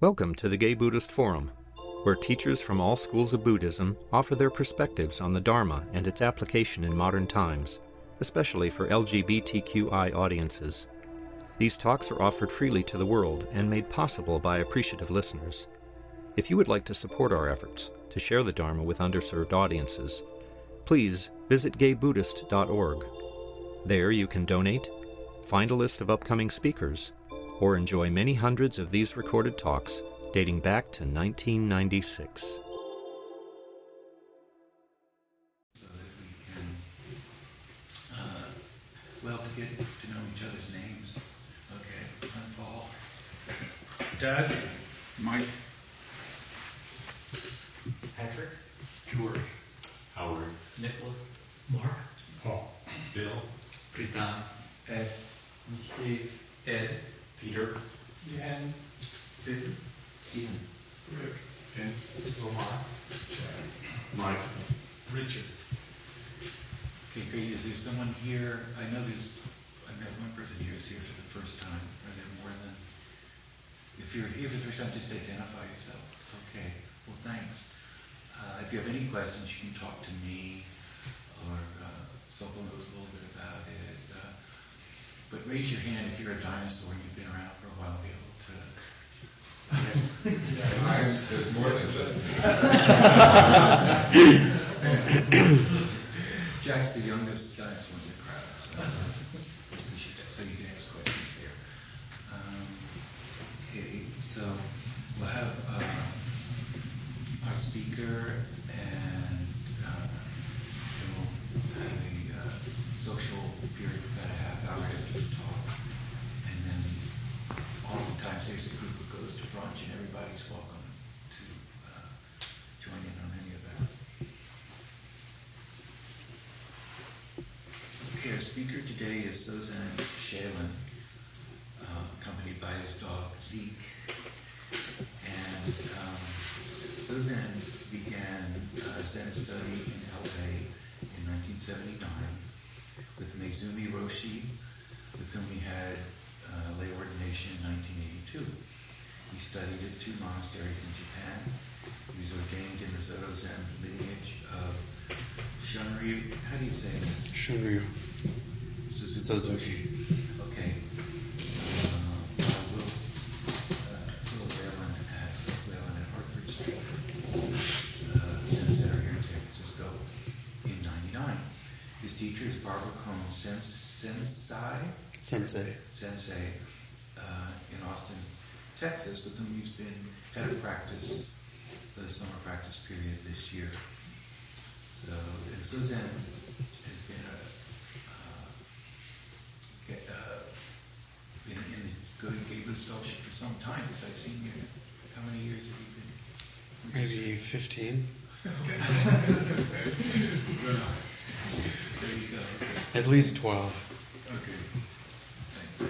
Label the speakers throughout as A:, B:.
A: Welcome to the Gay Buddhist Forum, where teachers from all schools of Buddhism offer their perspectives on the Dharma and its application in modern times, especially for LGBTQI audiences. These talks are offered freely to the world and made possible by appreciative listeners. If you would like to support our efforts to share the Dharma with underserved audiences, please visit gaybuddhist.org. There you can donate, find a list of upcoming speakers, or enjoy many hundreds of these recorded talks dating back to 1996.
B: So that we can, to get to know each other's names. Okay, I'm Paul.
C: Doug.
D: Mike.
C: Patrick.
D: George.
E: Howard.
C: Nicholas. Mark.
D: Paul.
E: Bill.
C: Pritam. Ed. Steve. Ed.
E: Peter.
C: Jan. David.
B: Stephen.
D: Rick.
C: Vince. Omar.
D: Chad.
E: Mike.
C: Richard.
B: Okay, great. Is there someone here? I know I've met one person here who's here for the first time. Are there more than? If you're here for the first time, just identify yourself. Okay. Well, thanks. If you have any questions, you can talk to me, or Soto knows a little bit about it. But raise your hand if you're a dinosaur and you've been around for a while, be able to.
D: There's more than just me.
B: Jack's the youngest dinosaur in the crowd, so you can ask questions here. Okay, so we'll have our speaker, and then we'll have a social period for about a half hour after the talk, and then oftentimes there's a group that goes to brunch, and everybody's welcome to join in on any of that. Okay, our speaker today is Sozan Schellin, accompanied by his dog Zeke. And Sozan began Zen study in LA in 1979 with Maezumi-roshi, with whom he had lay ordination in 1982. He studied at 2 monasteries in Japan. He was ordained in the Soto Zen lineage of Shunryu. How do you say that?
F: Shunryu.
B: Suzuki-roshi. Okay. Philip Whalen at Hartford Street Zen Center here in San Francisco in '99. His teacher is Barbara Kohn-sensei in Austin, Texas, with whom he's been head of practice for the summer practice period this year. So, and Sozan has been in the Good Gay Buddhist Fellowship for some time, because I've seen you. How many years have you been?
F: Maybe 15.
B: Okay. There you go.
F: At least 12.
B: Okay. Thanks.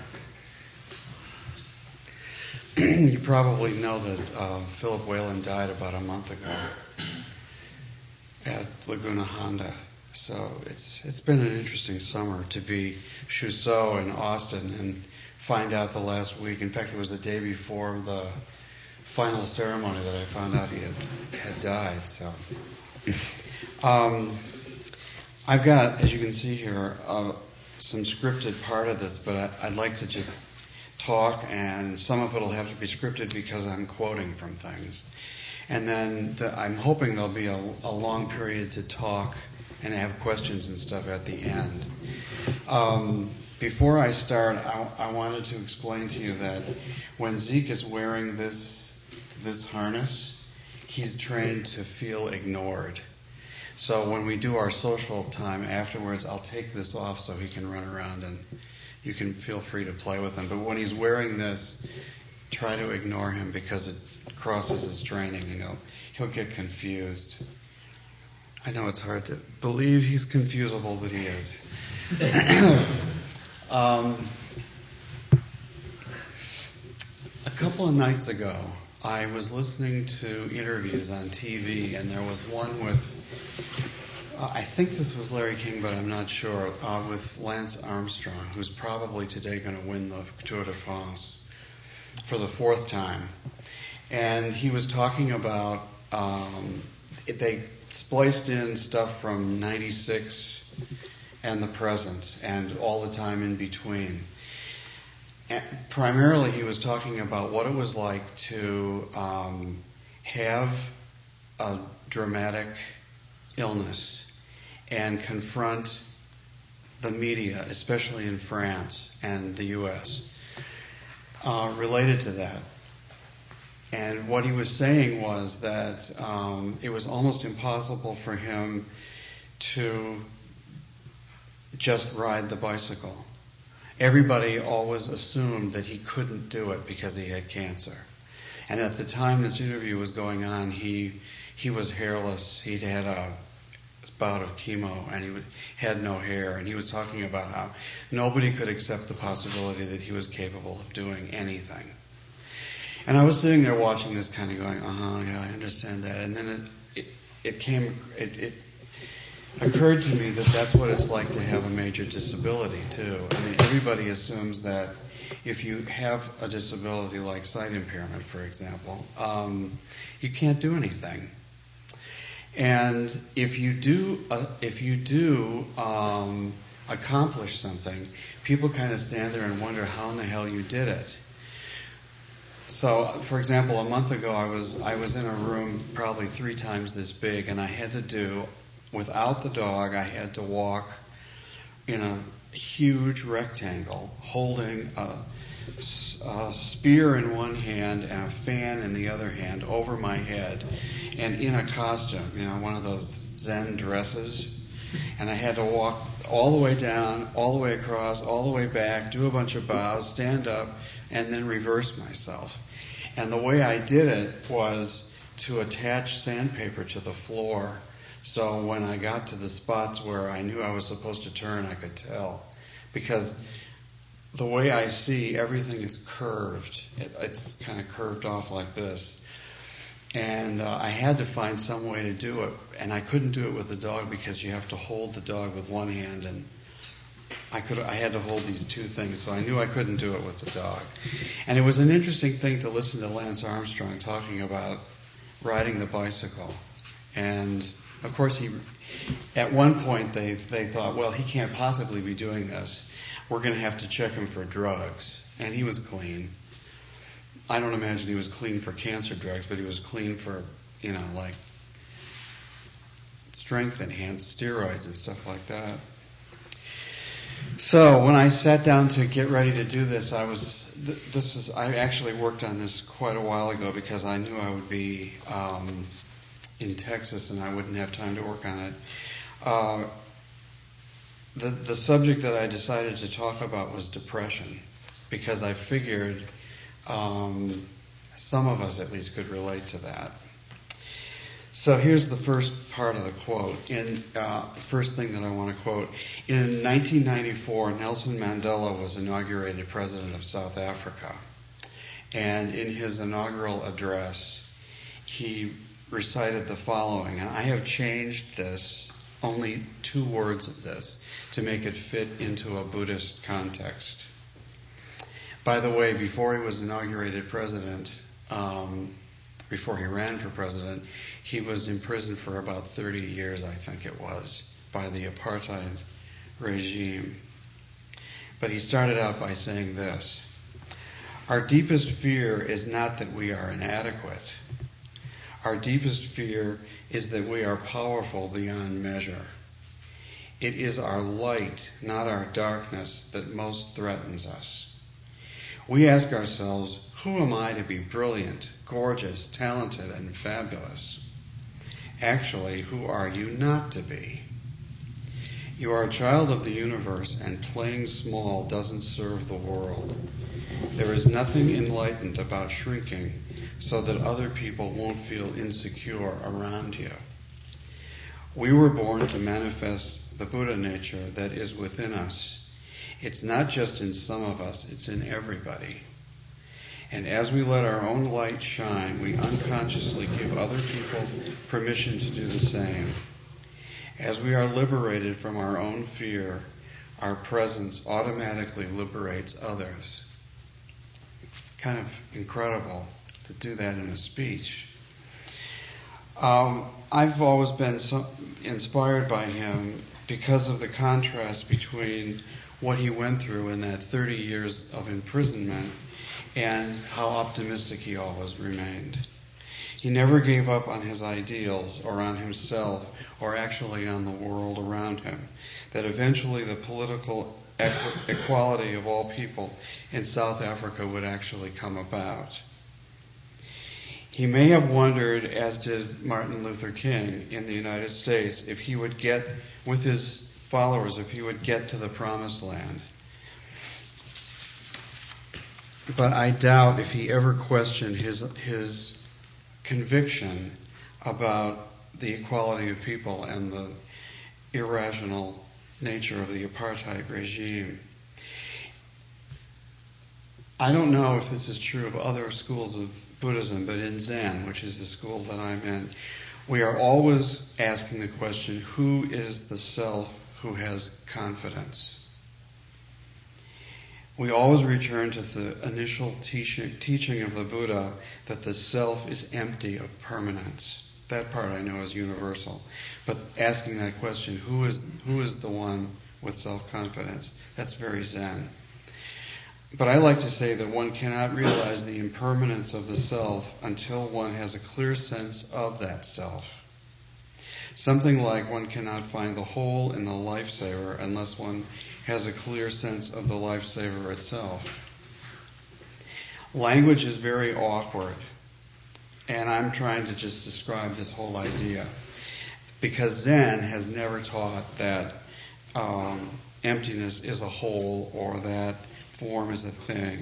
F: You probably know that Philip Whalen died about a month ago at Laguna Honda. So it's been an interesting summer to be Shuso in Austin and find out the last week. In fact, it was the day before the final ceremony that I found out he had died. So I've got, as you can see here, some scripted part of this, but I'd like to just talk, and some of it will have to be scripted because I'm quoting from things. And then I'm hoping there'll be a long period to talk and have questions and stuff at the end. Before I start, I wanted to explain to you that when Zeke is wearing this harness, he's trained to feel ignored. So when we do our social time afterwards, I'll take this off so he can run around and you can feel free to play with him. But when he's wearing this, try to ignore him because it crosses his training. He'll get confused. I know it's hard to believe he's confusable, but he is. A couple of nights ago, I was listening to interviews on TV, and there was one with, I think this was Larry King, but I'm not sure, with Lance Armstrong, who's probably today going to win the Tour de France for the 4th time. And he was talking about, they spliced in stuff from 96 and the present and all the time in between. And primarily he was talking about what it was like to have a dramatic illness and confront the media, especially in France and the U.S., related to that. And what he was saying was that it was almost impossible for him to just ride the bicycle. Everybody always assumed that he couldn't do it because he had cancer. And at the time this interview was going on, he was hairless. He'd had a bout of chemo and he had no hair. And he was talking about how nobody could accept the possibility that he was capable of doing anything. And I was sitting there watching this, kind of going, yeah, I understand that. And then it occurred to me that that's what it's like to have a major disability too. I mean, everybody assumes that if you have a disability like sight impairment, for example, you can't do anything. And if you do accomplish something, people kind of stand there and wonder how in the hell you did it. So, for example, a month ago I was in a room probably 3 times this big, and I had to do, without the dog, I had to walk in a huge rectangle, holding a spear in one hand and a fan in the other hand over my head, and in a costume, one of those Zen dresses. And I had to walk all the way down, all the way across, all the way back, do a bunch of bows, stand up, and then reverse myself. And the way I did it was to attach sandpaper to the floor, so when I got to the spots where I knew I was supposed to turn, I could tell. Because the way I see, everything is curved. It's kind of curved off like this. And I had to find some way to do it. And I couldn't do it with the dog because you have to hold the dog with one hand, and I had to hold these 2 things, so I knew I couldn't do it with the dog. And it was an interesting thing to listen to Lance Armstrong talking about riding the bicycle. And of course, at one point they thought, well, he can't possibly be doing this. We're going to have to check him for drugs. And he was clean. I don't imagine he was clean for cancer drugs, but he was clean for, like strength enhanced steroids and stuff like that. So when I sat down to get ready to do this, I actually worked on this quite a while ago because I knew I would be in Texas and I wouldn't have time to work on it. The subject that I decided to talk about was depression, because I figured some of us at least could relate to that. So here's the first part of the quote. First thing that I want to quote. In 1994, Nelson Mandela was inaugurated president of South Africa. And in his inaugural address, he recited the following. And I have changed this, only 2 words of this, to make it fit into a Buddhist context. By the way, before he was inaugurated president, before he ran for president, he was imprisoned for about 30 years, I think it was, by the apartheid regime. But he started out by saying this: our deepest fear is not that we are inadequate. Our deepest fear is that we are powerful beyond measure. It is our light, not our darkness, that most threatens us. We ask ourselves, who am I to be brilliant, gorgeous, talented, and fabulous? Actually, who are you not to be? You are a child of the universe, and playing small doesn't serve the world. There is nothing enlightened about shrinking so that other people won't feel insecure around you. We were born to manifest the Buddha nature that is within us. It's not just in some of us, it's in everybody. And as we let our own light shine, we unconsciously give other people permission to do the same. As we are liberated from our own fear, our presence automatically liberates others. Kind of incredible. to do that in a speech. I've always been so inspired by him because of the contrast between what he went through in that 30 years of imprisonment and how optimistic he always remained. He never gave up on his ideals or on himself or actually on the world around him, that eventually the political equality of all people in South Africa would actually come about. He may have wondered, as did Martin Luther King in the United States, if he would get, with his followers, if he would get to the promised land. But I doubt if he ever questioned his conviction about the equality of people and the irrational nature of the apartheid regime. I don't know if this is true of other schools of Buddhism, but in Zen, which is the school that I'm in, we are always asking the question, who is the self who has confidence? We always return to the initial teaching of the Buddha that the self is empty of permanence. That part I know is universal. But asking that question, who is the one with self-confidence? That's very Zen. But I like to say that one cannot realize the impermanence of the self until one has a clear sense of that self. Something like one cannot find the hole in the lifesaver unless one has a clear sense of the lifesaver itself. Language is very awkward, and I'm trying to just describe this whole idea, because Zen has never taught that emptiness is a whole or that form is a thing.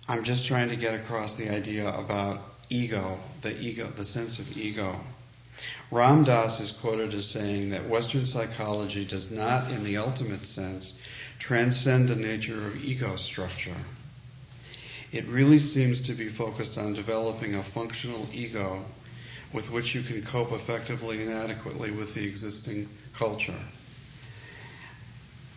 F: I'm just trying to get across the idea about ego, the sense of ego. Ram Dass is quoted as saying that Western psychology does not, in the ultimate sense, transcend the nature of ego structure. It really seems to be focused on developing a functional ego with which you can cope effectively and adequately with the existing culture.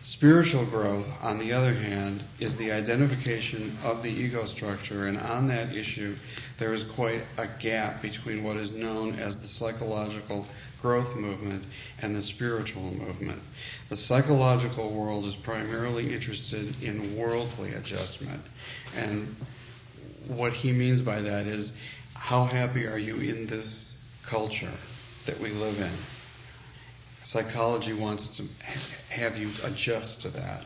F: Spiritual growth, on the other hand, is the identification of the ego structure, and on that issue there is quite a gap between what is known as the psychological growth movement and the spiritual movement. The psychological world is primarily interested in worldly adjustment, and what he means by that is, how happy are you in this culture that we live in? Psychology wants to have you adjust to that.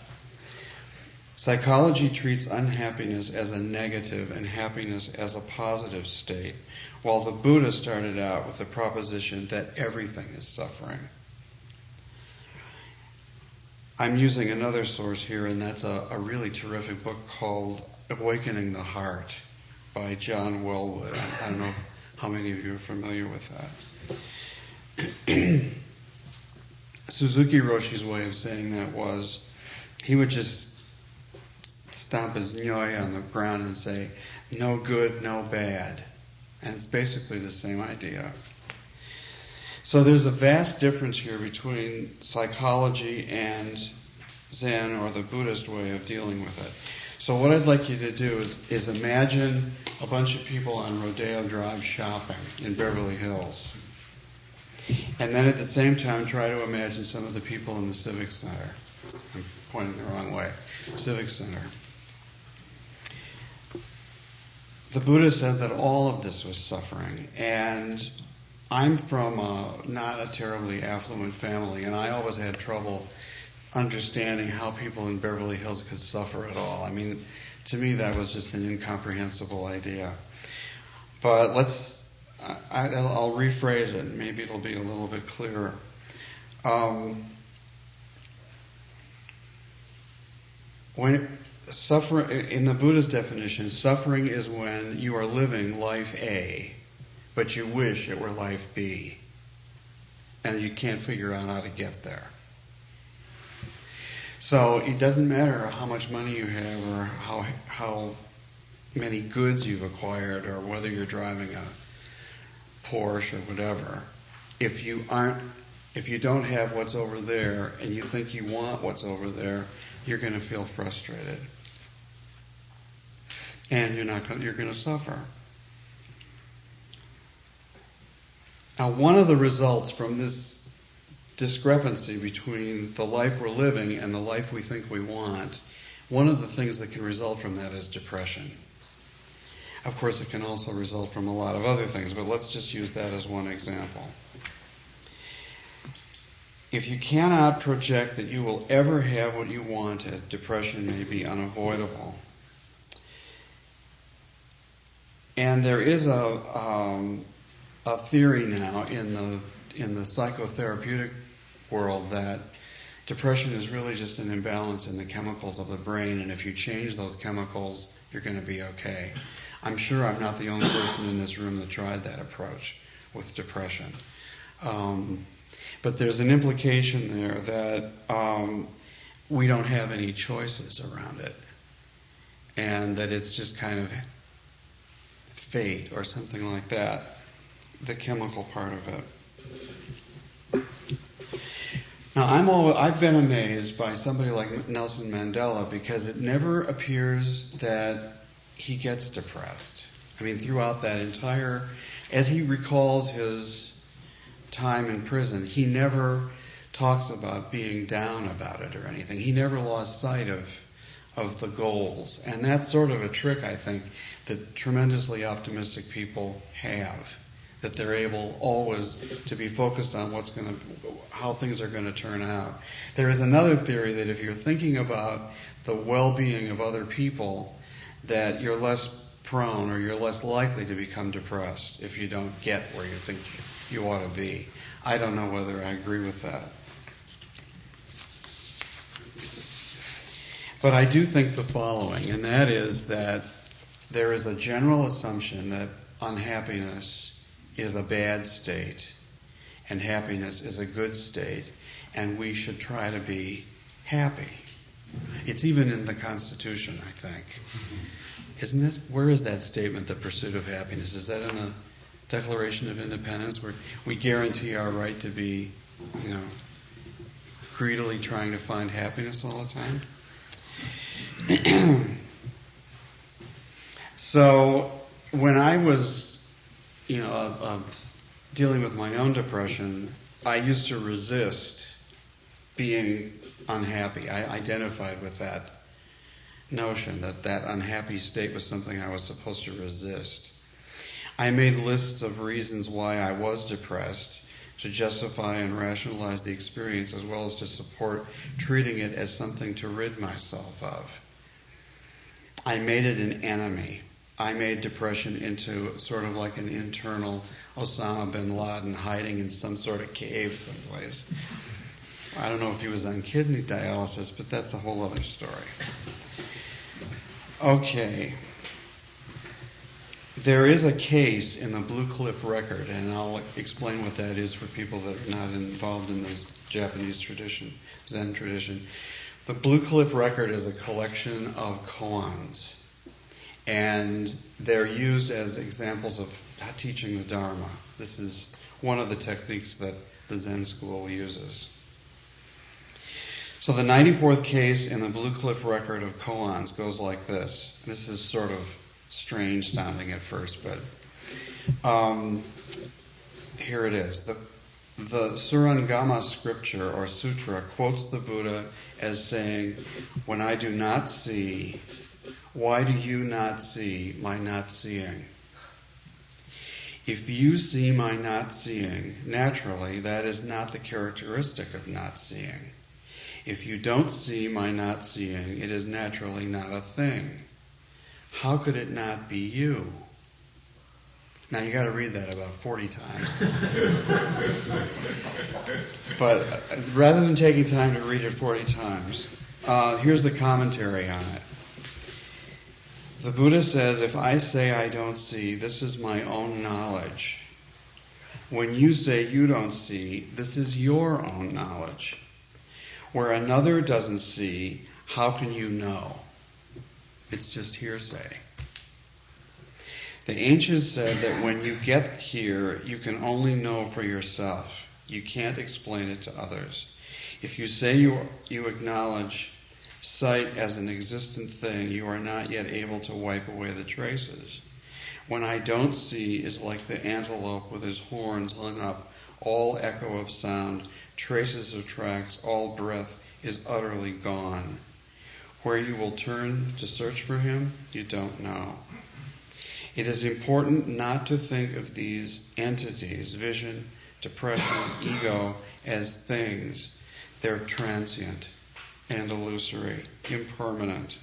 F: Psychology treats unhappiness as a negative and happiness as a positive state, while the Buddha started out with the proposition that everything is suffering. I'm using another source here, and that's a really terrific book called Awakening the Heart by John Welwood. I don't know how many of you are familiar with that. Suzuki-roshi's way of saying that was, he would just stomp his nyoi on the ground and say, no good, no bad. And it's basically the same idea. So there's a vast difference here between psychology and Zen, or the Buddhist way of dealing with it. So what I'd like you to do is imagine a bunch of people on Rodeo Drive shopping in Beverly Hills. And then at the same time, try to imagine some of the people in the Civic Center. I'm pointing the wrong way. Civic Center. The Buddha said that all of this was suffering. And I'm from not a terribly affluent family, and I always had trouble understanding how people in Beverly Hills could suffer at all. I mean, to me, that was just an incomprehensible idea. But I'll rephrase it. Maybe it'll be a little bit clearer. When suffering, in the Buddha's definition, suffering is when you are living life A, but you wish it were life B, and you can't figure out how to get there. So it doesn't matter how much money you have, or how many goods you've acquired, or whether you're driving a Porsche or whatever. If you don't have what's over there and you think you want what's over there, you're going to feel frustrated. and you're going to suffer. Now, one of the results from this discrepancy between the life we're living and the life we think we want, one of the things that can result from that is depression. Of course, it can also result from a lot of other things, but let's just use that as one example. If you cannot project that you will ever have what you wanted, depression may be unavoidable. And there is a theory now in the psychotherapeutic world that depression is really just an imbalance in the chemicals of the brain, and if you change those chemicals, you're going to be okay. I'm sure I'm not the only person in this room that tried that approach with depression. But there's an implication there that we don't have any choices around it, and that it's just kind of fate or something like that, the chemical part of it. Now, I've been amazed by somebody like Nelson Mandela because it never appears that he gets depressed. I mean, throughout that entire, as he recalls his time in prison, he never talks about being down about it or anything. He never lost sight of the goals. And that's sort of a trick, I think, that tremendously optimistic people have. That they're able always to be focused on how things are going to turn out. There is another theory that if you're thinking about the well-being of other people, that you're less prone or you're less likely to become depressed if you don't get where you think you ought to be. I don't know whether I agree with that. But I do think the following, and that is that there is a general assumption that unhappiness is a bad state and happiness is a good state, and we should try to be happy. It's even in the Constitution, I think. Isn't it? Where is that statement, the pursuit of happiness? Is that in the Declaration of Independence, where we guarantee our right to be, greedily trying to find happiness all the time? So when I was dealing with my own depression, I used to resist being unhappy. I identified with that notion that unhappy state was something I was supposed to resist. I made lists of reasons why I was depressed to justify and rationalize the experience, as well as to support treating it as something to rid myself of. I made it an enemy. I made depression into sort of like an internal Osama bin Laden hiding in some sort of cave someplace. I don't know if he was on kidney dialysis, but that's a whole other story. Okay. There is a case in the Blue Cliff Record, and I'll explain what that is for people that are not involved in the Japanese tradition, Zen tradition. The Blue Cliff Record is a collection of koans. And they're used as examples of teaching the Dharma. This is one of the techniques that the Zen school uses. So the 94th case in the Blue Cliff Record of koans goes like this. This is sort of strange sounding at first, but here it is. The Surangama scripture or sutra quotes the Buddha as saying, "When I do not see, why do you not see my not seeing? If you see my not seeing, naturally, that is not the characteristic of not seeing. If you don't see my not seeing, it is naturally not a thing. How could it not be you?" Now you got to read that about 40 times. But rather than taking time to read it 40 times, here's the commentary on it. The Buddha says, if I say I don't see, this is my own knowledge. When you say you don't see, this is your own knowledge. Where another doesn't see, how can you know? It's just hearsay. The ancients said that when you get here, you can only know for yourself. You can't explain it to others. If you say you acknowledge sight as an existent thing, you are not yet able to wipe away the traces. When I don't see is like the antelope with his horns hung up, all echo of sound, traces of tracks, all breath is utterly gone. Where you will turn to search for him, you don't know. It is important not to think of these entities, vision, depression, ego, as things. They're transient and illusory, impermanent.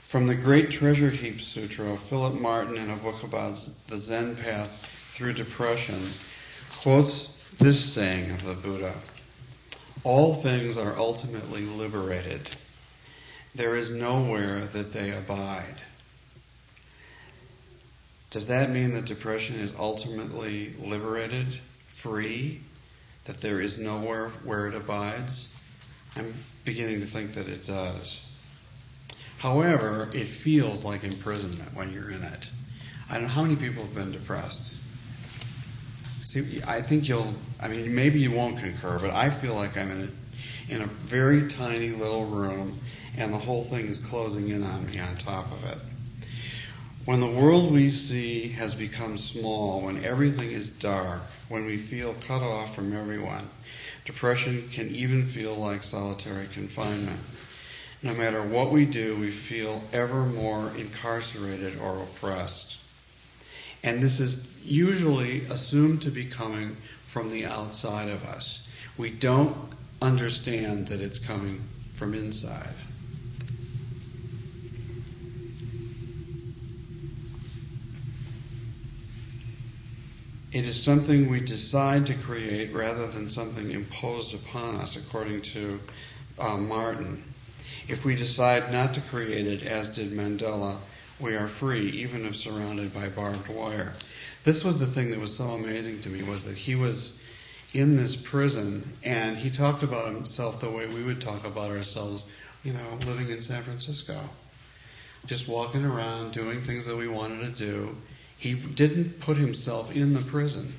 F: From the Great Treasure Heap Sutra, Philip Martin, in a book about the Zen path through depression, quotes this saying of the Buddha: all things are ultimately liberated. There is nowhere that they abide. Does that mean that depression is ultimately liberated, free, that there is nowhere where it abides? I'm beginning to think that it does. However, it feels like imprisonment when you're in it. I don't know how many people have been depressed. See, I think maybe you won't concur, but I feel like I'm in a very tiny little room and the whole thing is closing in on me on top of it. When the world we see has become small, when everything is dark, when we feel cut off from everyone, depression can even feel like solitary confinement. No matter what we do, we feel ever more incarcerated or oppressed. And this is usually assumed to be coming from the outside of us. We don't understand that it's coming from inside. It is something we decide to create rather than something imposed upon us, according to Martin. If we decide not to create it, as did Mandela, we are free, even if surrounded by barbed wire. This was the thing that was so amazing to me, was that he was in this prison, and he talked about himself the way we would talk about ourselves, living in San Francisco. Just walking around, doing things that we wanted to do. He didn't put himself in the prison.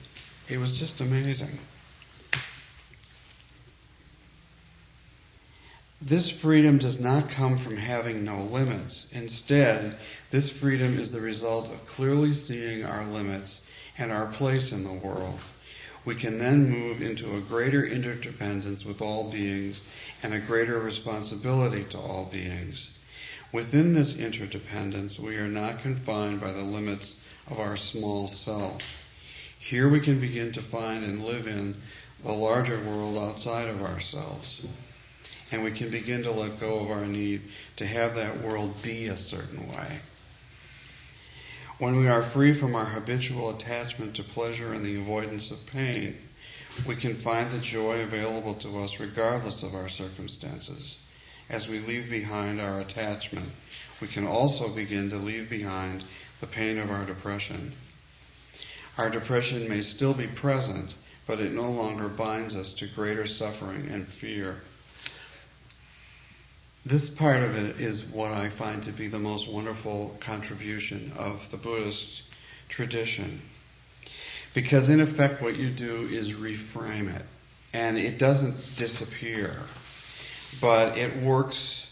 F: It was just amazing. This freedom does not come from having no limits. Instead, this freedom is the result of clearly seeing our limits and our place in the world. We can then move into a greater interdependence with all beings and a greater responsibility to all beings. Within this interdependence, we are not confined by the limits of our small self. Here we can begin to find and live in the larger world outside of ourselves. And we can begin to let go of our need to have that world be a certain way. When we are free from our habitual attachment to pleasure and the avoidance of pain, we can find the joy available to us regardless of our circumstances. As we leave behind our attachment, we can also begin to leave behind the pain of our depression. Our depression may still be present, but it no longer binds us to greater suffering and fear. This part of it is what I find to be the most wonderful contribution of the Buddhist tradition. Because in effect what you do is reframe it. And it doesn't disappear. But it works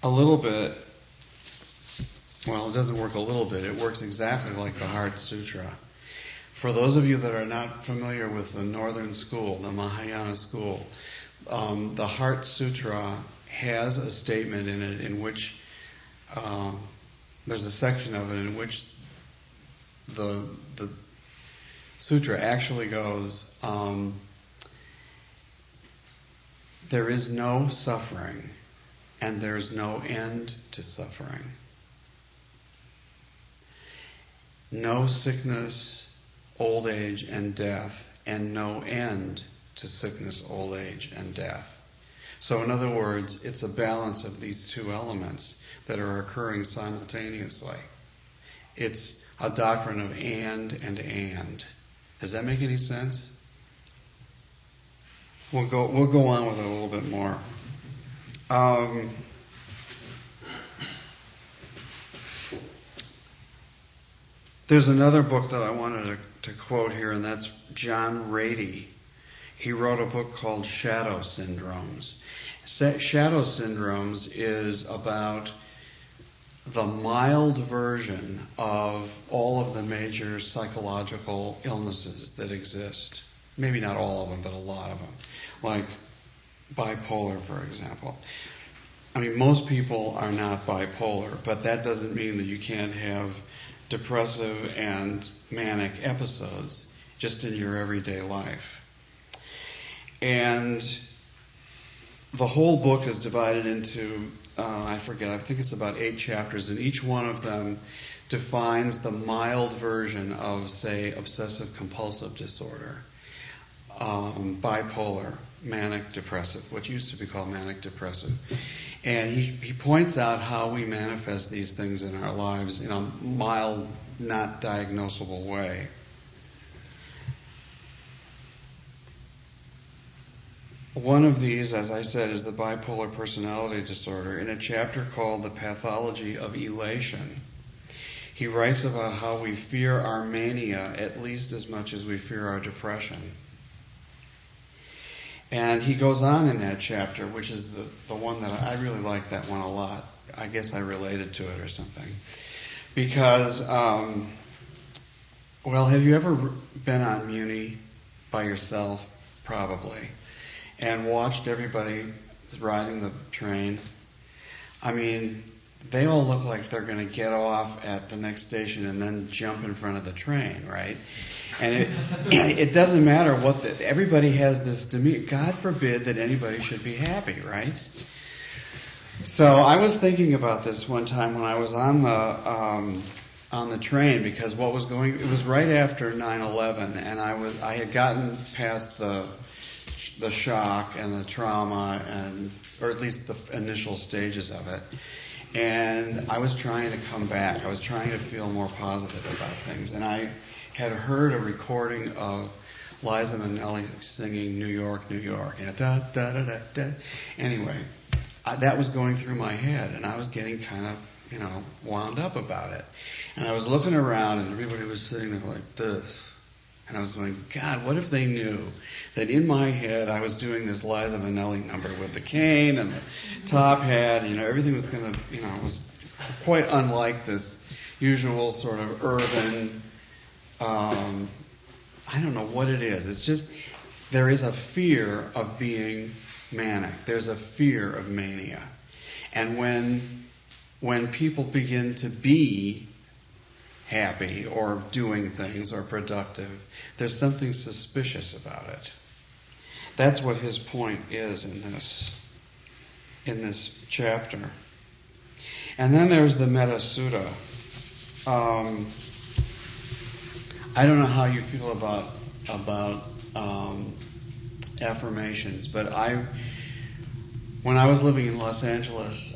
F: a little bit. Well, it doesn't work a little bit. It works exactly like the Heart Sutra. For those of you that are not familiar with the Northern School, the Mahayana school, the Heart Sutra has a statement in it in which there's a section of it in which the sutra actually goes, there is no suffering and there is no end to suffering. No sickness, old age, and death, and no end to sickness, old age, and death. So in other words, it's a balance of these two elements that are occurring simultaneously. It's a doctrine of and. Does that make any sense? We'll go on with it a little bit more. There's another book that I wanted to quote here, and that's John Rady. He wrote a book called Shadow Syndromes. shadow syndromes is about the mild version of all of the major psychological illnesses that exist. Maybe not all of them, but a lot of them. Like bipolar, for example. I mean, most people are not bipolar, but that doesn't mean that you can't have depressive and manic episodes just in your everyday life. And the whole book is divided into, I think it's about 8 chapters, and each one of them defines the mild version of, say, obsessive compulsive disorder, bipolar, manic depressive, what used to be called manic depressive. And he points out how we manifest these things in our lives in a mild, not diagnosable way. One of these, as I said, is the bipolar personality disorder. In a chapter called The Pathology of Elation, he writes about how we fear our mania at least as much as we fear our depression. And he goes on in that chapter, which is the one that I really like that one a lot. I guess I related to it or something. Because, have you ever been on Muni by yourself? Probably. And watched everybody riding the train? I mean, they all look like they're going to get off at the next station and then jump in front of the train, right? And it doesn't matter everybody has this demeanor. God forbid that anybody should be happy, right? So I was thinking about this one time when I was on the train, because it was right after 9/11, and I had gotten past the shock and the trauma, or at least the initial stages of it. And I was trying to come back. I was trying to feel more positive about things. And I had heard a recording of Liza Minnelli singing New York, New York. And da-da-da-da-da. Anyway, that was going through my head, and I was getting kind of, wound up about it. And I was looking around, and everybody was sitting there like this. And I was going, God, what if they knew that in my head I was doing this Liza Minnelli number with the cane and the top hat, everything was going to, was quite unlike this usual sort of urban, I don't know what it is. It's just, there is a fear of being manic. There's a fear of mania. And when people begin to be happy or doing things or productive, there's something suspicious about it. That's what his point is in this chapter. And then there's the Metta Sutta. I don't know how you feel about affirmations, but when I was living in Los Angeles,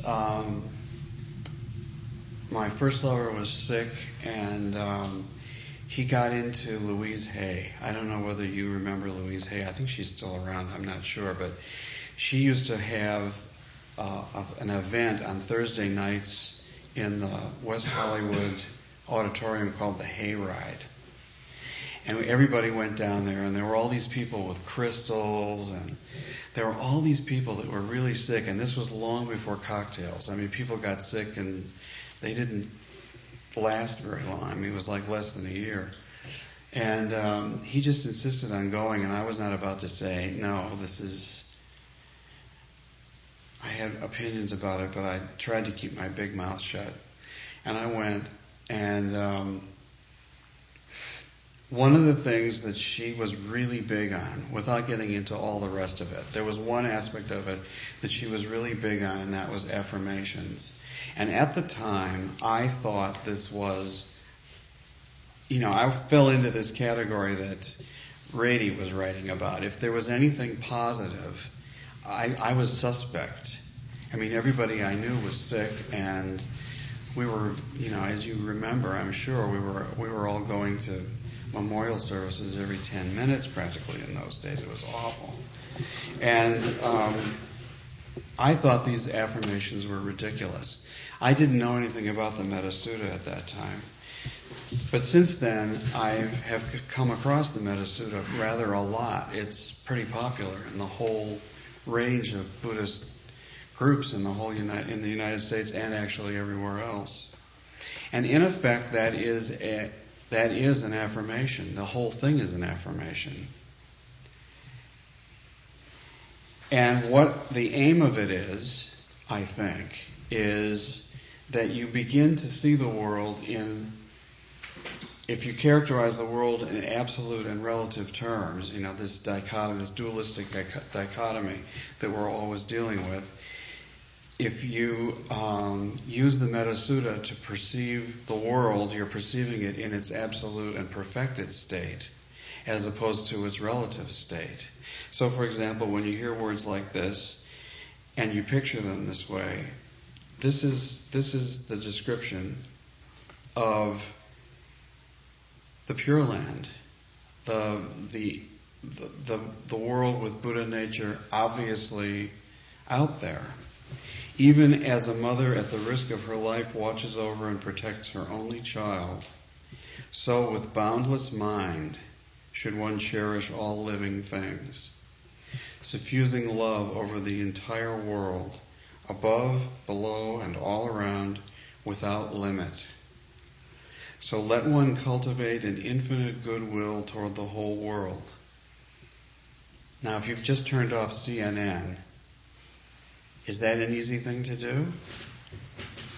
F: my first lover was sick, and he got into Louise Hay. I don't know whether you remember Louise Hay. I think she's still around. I'm not sure. But she used to have an event on Thursday nights in the West Hollywood auditorium called the Hayride. And everybody went down there, and there were all these people with crystals, and there were all these people that were really sick, and this was long before cocktails. I mean, people got sick, and they didn't last very long. I mean, it was like less than a year. And he just insisted on going, and I was not about to say, no, I had opinions about it, but I tried to keep my big mouth shut. And I went, and one of the things that she was really big on, without getting into all the rest of it, there was one aspect of it that she was really big on, and that was affirmations. And at the time, I thought this was, I fell into this category that Rady was writing about. If there was anything positive, I was suspect. I mean, everybody I knew was sick, and we were, as you remember, I'm sure, we were all going to memorial services every 10 minutes practically in those days. It was awful. And I thought these affirmations were ridiculous. I didn't know anything about the Metta Sutta at that time. But since then, I have come across the Metta Sutta rather a lot. It's pretty popular in the whole range of Buddhist groups in the United States and actually everywhere else. And in effect, that is an affirmation. The whole thing is an affirmation. And what the aim of it is, I think, is that you begin to see the world if you characterize the world in absolute and relative terms, this dichotomy, this dualistic dichotomy that we're always dealing with, if you use the Metta Sutta to perceive the world, you're perceiving it in its absolute and perfected state, as opposed to its relative state. So, for example, when you hear words like this, and you picture them this way, this is the description of the Pure Land, the world with Buddha nature obviously out there. Even as a mother at the risk of her life watches over and protects her only child, so with boundless mind should one cherish all living things, suffusing love over the entire world, above, below, and all around, without limit. So let one cultivate an infinite goodwill toward the whole world. Now, if you've just turned off CNN, is that an easy thing to do?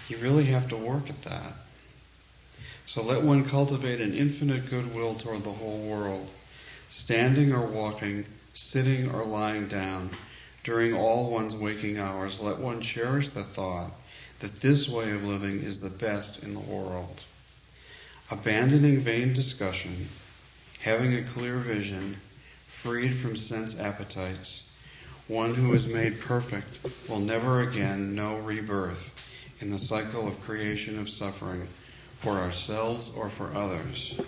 F: You really have to work at that. So let one cultivate an infinite goodwill toward the whole world, standing or walking, sitting or lying down, during all one's waking hours. Let one cherish the thought that this way of living is the best in the world. Abandoning vain discussion, having a clear vision, freed from sense appetites, one who is made perfect will never again know rebirth in the cycle of creation of suffering for ourselves or for others.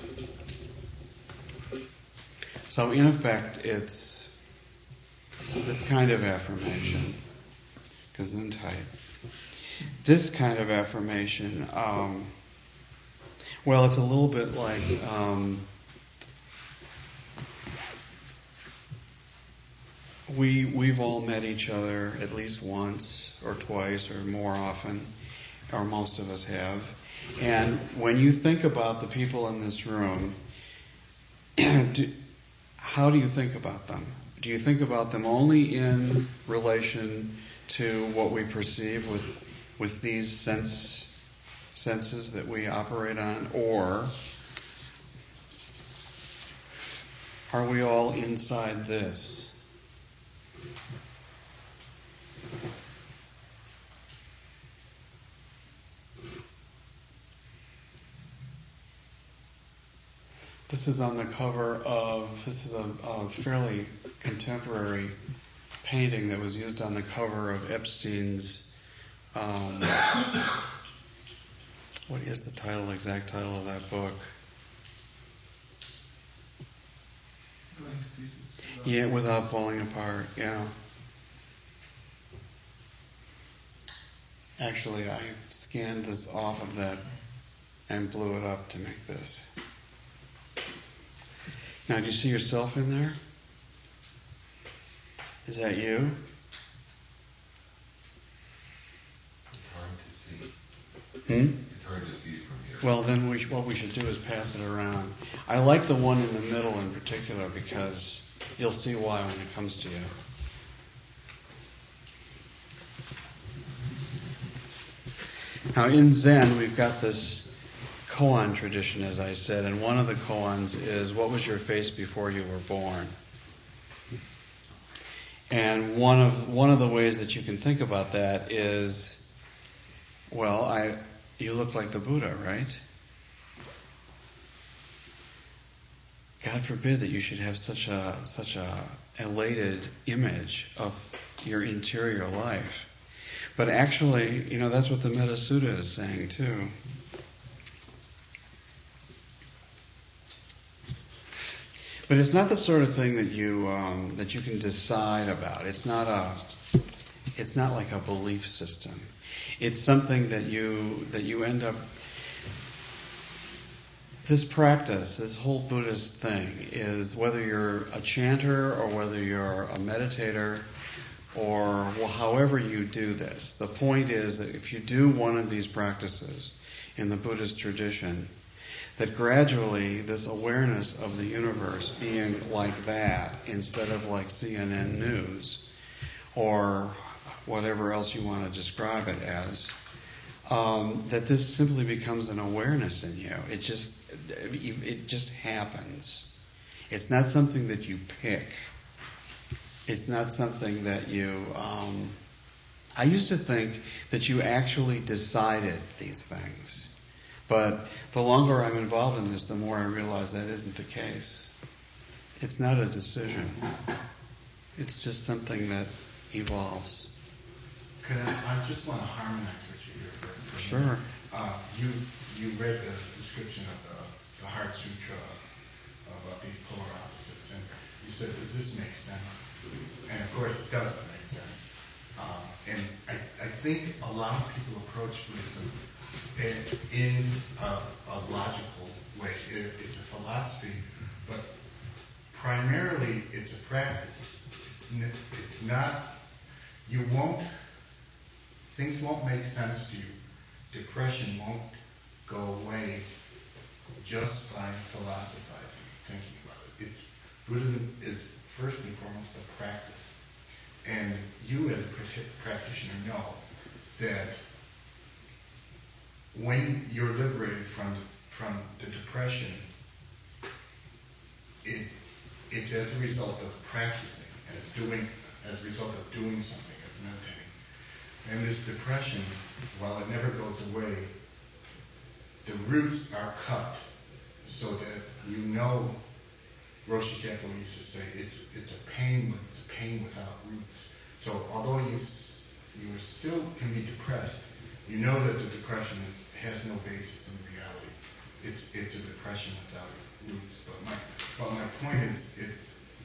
F: So in effect, it's this kind of affirmation, Gesundheit. This kind of affirmation, it's a little bit like we've all met each other at least once or twice or more often, or most of us have. And when you think about the people in this room, how do you think about them? Do you think about them only in relation to what we perceive with these senses that we operate on, or are we all inside this? This is on the cover of, this is a fairly contemporary painting that was used on the cover of Epstein's, what is the exact title of that book?
C: Going to pieces.
F: Yeah, Without Falling Apart, yeah. Actually, I scanned this off of that and blew it up to make this. Now, do you see yourself in there? Is that you?
D: It's hard to see.
F: It's
D: hard to see from here.
F: Well, then what we should do is pass it around. I like the one in the middle in particular because you'll see why when it comes to you. Now, in Zen, we've got this koan tradition, as I said, and one of the koans is, what was your face before you were born? And one of the ways that you can think about that is, you look like the Buddha, right? God forbid that you should have such a elated image of your interior life. But actually, that's what the Metta Sutta is saying too. But it's not the sort of thing that you can decide about. It's not like a belief system. It's something that you end up. This practice, this whole Buddhist thing, is whether you're a chanter or whether you're a meditator or however you do this. The point is that if you do one of these practices in the Buddhist tradition, that gradually this awareness of the universe being like that instead of like CNN News or whatever else you want to describe it as, that this simply becomes an awareness in you. It just happens. It's not something that you pick. It's not something that you... I used to think that you actually decided these things. But the longer I'm involved in this, the more I realize that isn't the case. It's not a decision. It's just something that evolves.
G: I just want to harmonize with you here for a
F: Sure.
G: minute. You read the description of the Heart Sutra about these polar opposites, and you said, does this make sense? And of course it doesn't make sense. And I think a lot of people approach Buddhism in a logical way. It's a philosophy, but primarily it's a practice. It's not, things won't make sense to you. Depression won't go away just by philosophizing, thinking about it. Buddhism is first and foremost a practice. And you as a practitioner know that when you're liberated from the depression, it's as a result of practicing, as a result of doing something, of meditating. And this depression, while it never goes away, the roots are cut so that you know, Roshi Kepo used to say, it's a pain without roots. So although you still can be depressed, you know that the depression has no basis in reality. It's a depression without roots. But my point is,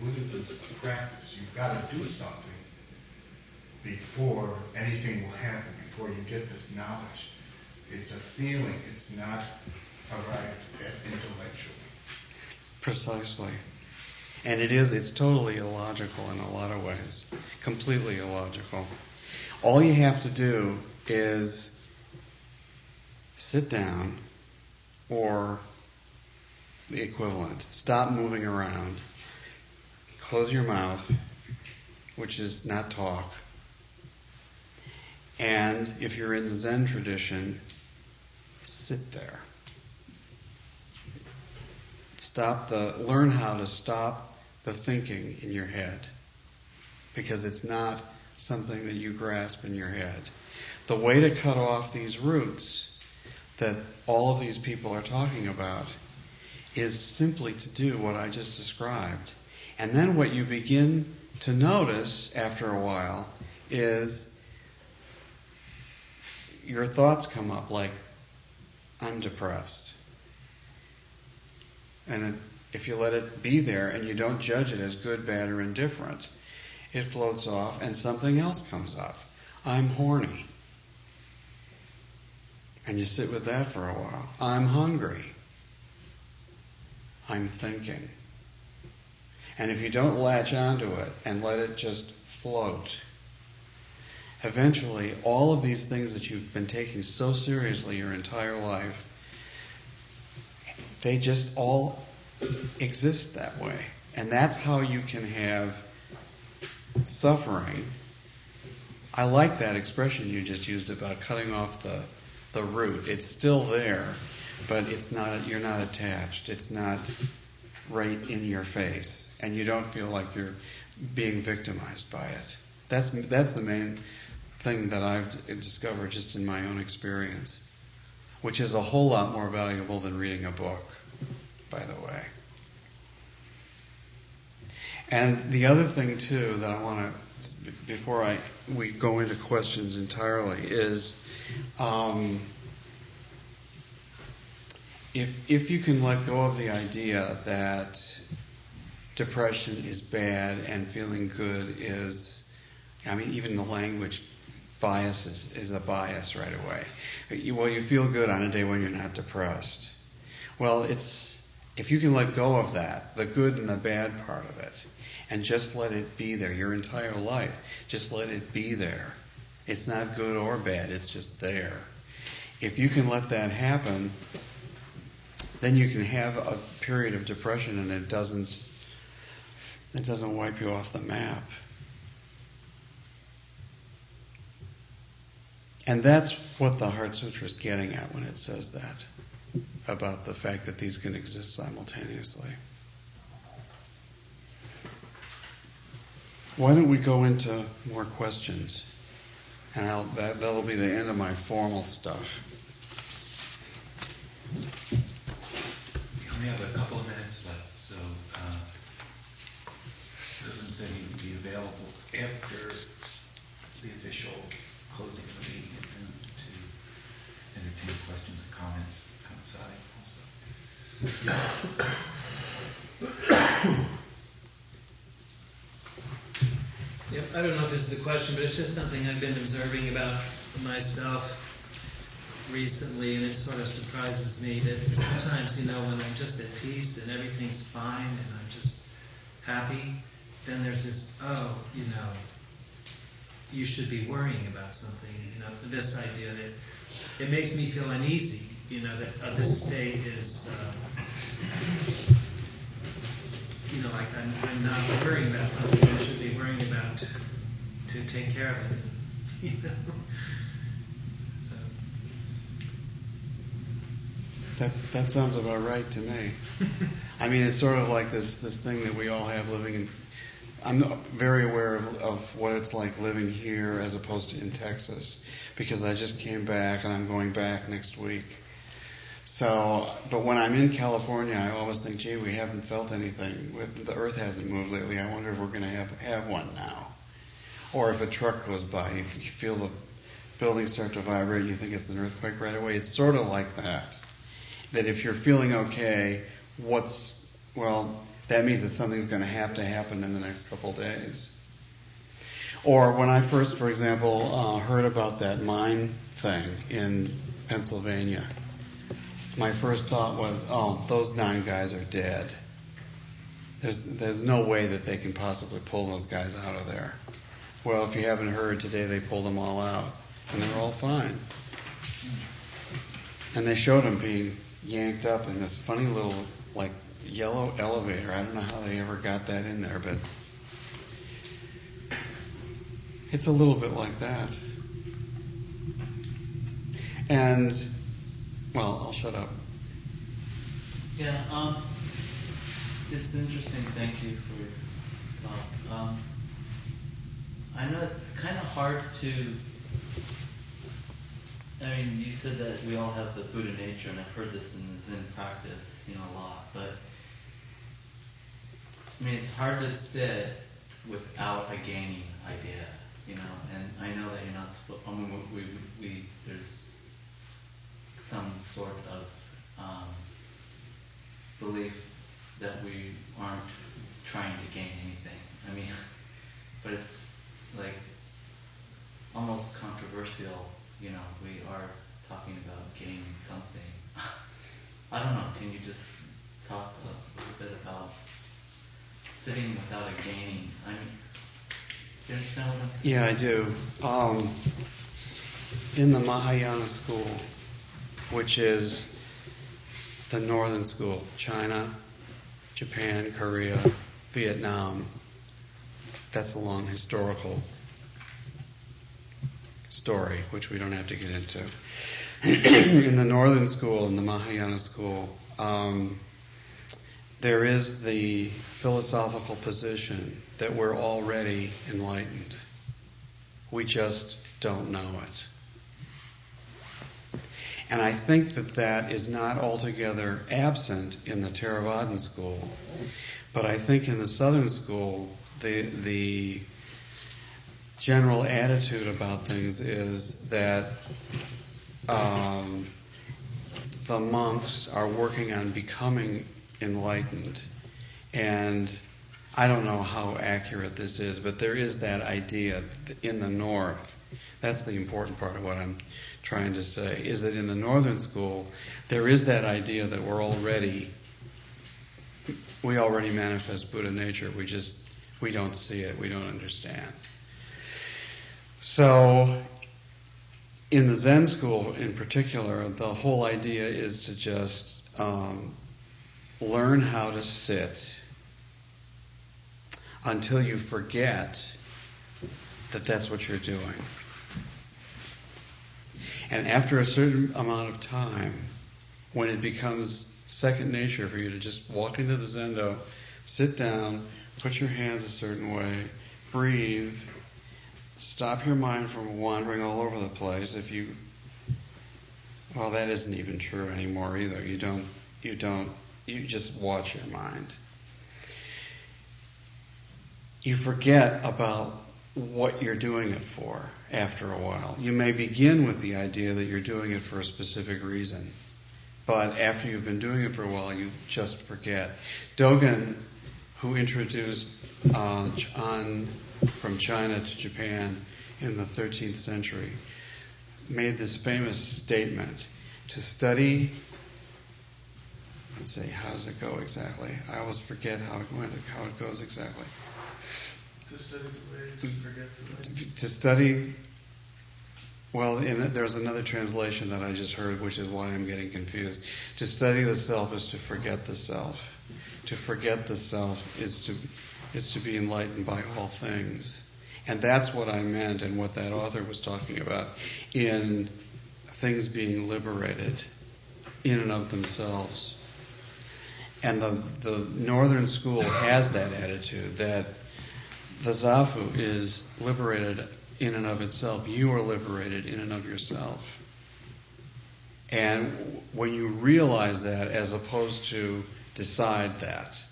G: Buddhism is a practice. You've got to do something before anything will happen, before you get this knowledge. It's a feeling. It's not arrived at intellectually.
F: Precisely. And it's totally illogical in a lot of ways. Completely illogical. All you have to do is sit down, or the equivalent. Stop moving around. Close your mouth, which is not talk. And if you're in the Zen tradition, sit there. Learn how to stop the thinking in your head, because it's not something that you grasp in your head. The way to cut off these roots that all of these people are talking about is simply to do what I just described. And then what you begin to notice after a while is your thoughts come up like, I'm depressed. And if you let it be there and you don't judge it as good, bad, or indifferent, it floats off and something else comes up. I'm horny. And you sit with that for a while. I'm hungry. I'm thinking. And if you don't latch onto it and let it just float, eventually all of these things that you've been taking so seriously your entire life, they just all exist that way. And that's how you can have suffering. I like that expression you just used about cutting off the root. It's still there, but it's not. You're not attached. It's not right in your face, and you don't feel like you're being victimized by it. That's the main thing that I've discovered just in my own experience, which is a whole lot more valuable than reading a book, by the way. And the other thing too that I want to, before we go into questions entirely, is if you can let go of the idea that depression is bad and feeling good is, even the language bias is a bias right away. You feel good on a day when you're not depressed. Well, it's if you can let go of that, the good and the bad part of it, and just let it be there your entire life, just let it be there. It's not good or bad, it's just there. If you can let that happen, then you can have a period of depression and it doesn't wipe you off the map. And that's what the Heart Sutra is getting at when it says that, about the fact that these can exist simultaneously. Why don't we go into more questions? And that'll be the end of my formal stuff.
B: We only have a couple of minutes left, so Sozan said he would be available after the official closing of the meeting to entertain questions and comments outside also.
H: Yep, I don't know if this is a question, but it's just something I've been observing about myself recently, and it sort of surprises me that sometimes, when I'm just at peace and everything's fine and I'm just happy, then there's this, you should be worrying about something, this idea that it makes me feel uneasy, that this state is, like I'm not worrying about something I should be worrying about to take care of it, So.
F: That sounds about right to me. I mean, it's sort of like this thing that we all have living in. I'm very aware of what it's like living here as opposed to in Texas, because I just came back and I'm going back next week. So, but when I'm in California, I always think, gee, we haven't felt anything. The earth hasn't moved lately. I wonder if we're going to have one now. Or if a truck goes by, if you feel the buildings start to vibrate, you think it's an earthquake right away. It's sort of like that. That if you're feeling okay, that means that something's going to happen in the next couple of days. Or when I first, for example, heard about that mine thing in Pennsylvania, my first thought was, those 9 guys are dead. There's no way that they can possibly pull those guys out of there. Well, if you haven't heard, today they pulled them all out, and they're all fine. And they showed them being yanked up in this funny little, yellow elevator. I don't know how they ever got that in there, but it's a little bit like that. And, I'll shut up.
I: Yeah, it's interesting. Thank you for your talk. I know it's kind of hard to. I mean, you said that we all have the Buddha nature, and I've heard this in the Zen practice, a lot. But I mean, it's hard to sit without a gaining idea, And I know that you're not. There's some sort of belief that we aren't trying to gain anything. I mean, but it's like almost controversial. We are talking about gaining something. I don't know. Can you just talk a little bit about sitting without a gaining? I mean, do you understand what I'm saying?
F: Yeah, I do. In the Mahayana school, which is the northern school, China, Japan, Korea, Vietnam, that's a long historical story, which we don't have to get into. In the northern school, in the Mahayana school, there is the philosophical position that we're already enlightened. We just don't know it. And I think that is not altogether absent in the Theravadan school. But I think in the southern school, the general attitude about things is that the monks are working on becoming enlightened. And I don't know how accurate this is, but there is that idea in the north. That's the important part of what I'm trying to say, is that in the northern school, there is that idea that we're already We already manifest Buddha nature. We don't see it. We don't understand. So, in the Zen school in particular, the whole idea is to just learn how to sit until you forget that that's what you're doing. And after a certain amount of time, when it becomes second nature for you to just walk into the zendo, sit down, put your hands a certain way, breathe, stop your mind from wandering all over the place. Well, that isn't even true anymore either. You just watch your mind. You forget about what you're doing it for after a while. You may begin with the idea that you're doing it for a specific reason, but after you've been doing it for a while, you just forget. Dogen, who introduced on from China to Japan in the 13th century, made this famous statement: to study, let's see, how does it go exactly? I always forget how it goes exactly.
C: To study the ways, to forget the ways.
F: To study, well, there's another translation that I just heard, which is why I'm getting confused. To study the self is to forget the self. To forget the self is to be enlightened by all things. And that's what I meant and what that author was talking about in things being liberated in and of themselves. And the Northern school has that attitude that the Zafu is liberated in and of itself. You are liberated in and of yourself. And when you realize that, as opposed to decide that,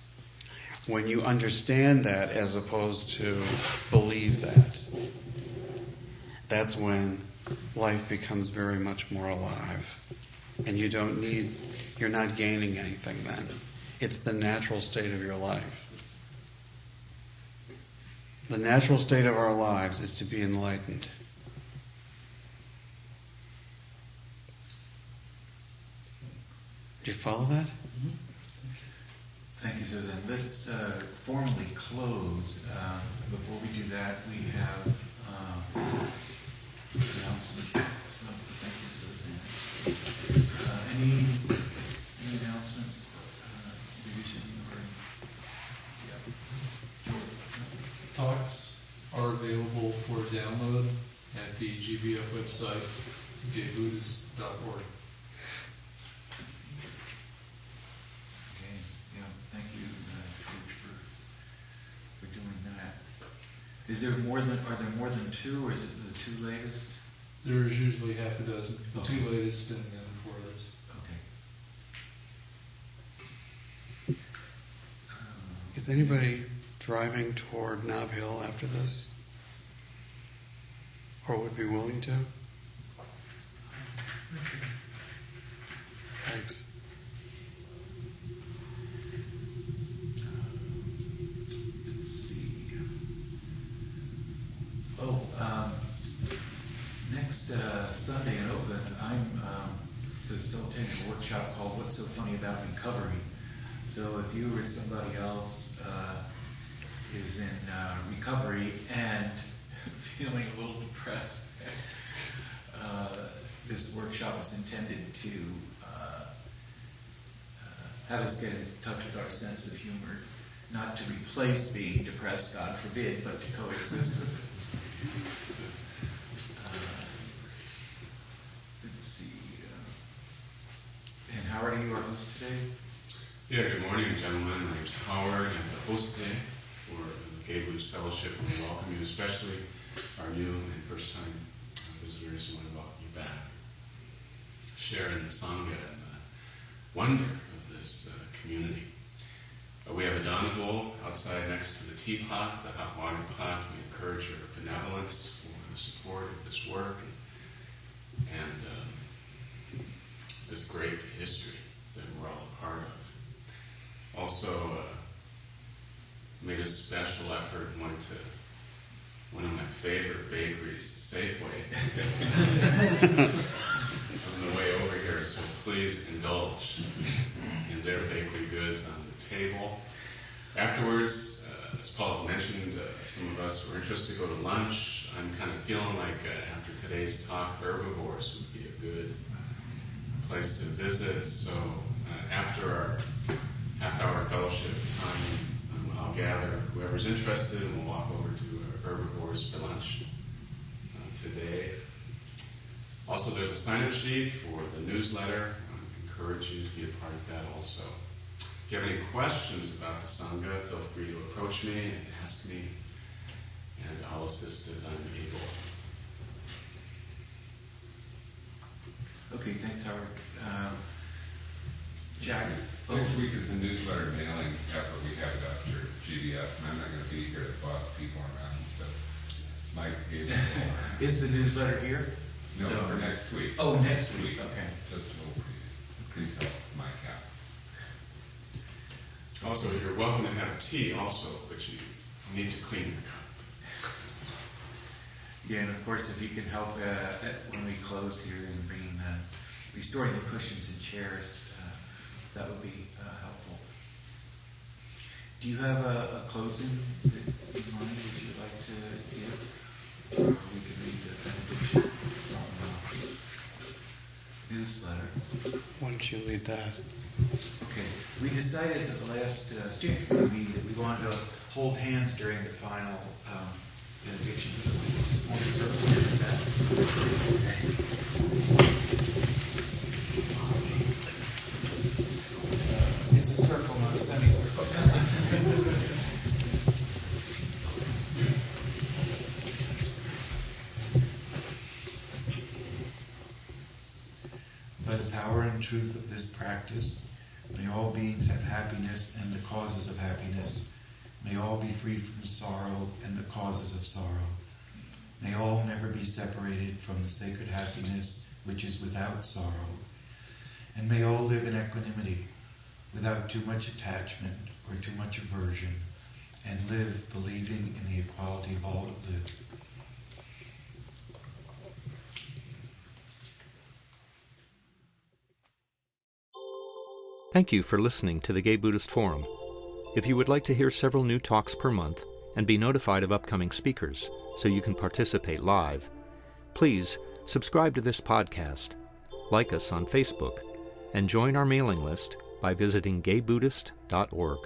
F: when you understand that as opposed to believe that, that's when life becomes very much more alive. And you're not gaining anything then. It's the natural state of your life. The natural state of our lives is to be enlightened. Do you follow that?
B: Mm-hmm. Thank you, Susan. Let's formally close. Before we do that, we have announcements. So, thank you, Susan. Any announcements?
C: Talks are available for download at the GBF website, jbuddhist.org.
B: Okay, yeah, thank you, Coach, for doing that. Are there more than two, or is it the two latest?
C: There's usually half a dozen. The
B: Okay.
C: two latest and then 4 others.
B: Okay.
F: Is anybody driving toward Nob Hill after this? Or would be willing to? Thanks.
B: Let's see. Next Sunday in Oakland, I'm facilitating a workshop called "What's So Funny About Recovery?" So if you or somebody else is in recovery and feeling a little depressed, this workshop is intended to have us get in touch with our sense of humor, not to replace being depressed, God forbid, but to coexist with it. Let's see. And Howard, are you our host today?
E: Yeah, good morning, gentlemen. My name's Howard. I'm the host today for the Gay Buddhist Fellowship, and we welcome you, especially our new and first-time visitors who want to welcome you back. Share in the Sangha and the wonder of this community. We have a dana bowl outside next to the teapot, the hot water pot. We encourage your benevolence for the support of this work and this great history that we're all a part of. Also, made a special effort and went to one of my favorite bakeries, Safeway, on the way over here, so please indulge in their bakery goods on the table. Afterwards, as Paul mentioned, some of us were interested to go to lunch. I'm kind of feeling like after today's talk, herbivores would be a good place to visit. So after our half-hour fellowship time, I'll gather whoever's interested and we'll walk over to herbivores for lunch today. Also, there's a sign-up sheet for the newsletter. I encourage you to be a part of that also. If you have any questions about the Sangha, feel free to approach me and ask me, and I'll assist as I'm able.
B: Okay, thanks, Howard. Jack?
D: Next week is a newsletter mailing effort we have it after GDF, and I'm not going to be here to boss people around, so Mike gave me
B: Is the newsletter here?
D: No, for next week.
B: Oh, next week, okay.
D: Just a little preview. Please help Mike out.
E: Also, you're welcome to have tea also, but you need to clean the cup.
B: Yeah, and of course, if you can help when we close here and restoring the cushions and chairs, that would be helpful. Do you have a closing in mind that you'd like to give? Or we could read the benediction from the newsletter.
F: Why don't you lead that?
B: Okay. We decided at the last steering committee meeting that we wanted to hold hands during the final benediction. So we just want to circle into that. It's a circle, not a semicircle. By the power and truth of this practice, may all beings have happiness and the causes of happiness. May all be freed from sorrow and the causes of sorrow. May all never be separated from the sacred happiness which is without sorrow. And may all live in equanimity, without too much attachment or too much aversion, and live believing in the equality of all that live.
A: Thank you for listening to the Gay Buddhist Forum. If you would like to hear several new talks per month and be notified of upcoming speakers so you can participate live, please subscribe to this podcast, like us on Facebook, and join our mailing list by visiting gaybuddhist.org.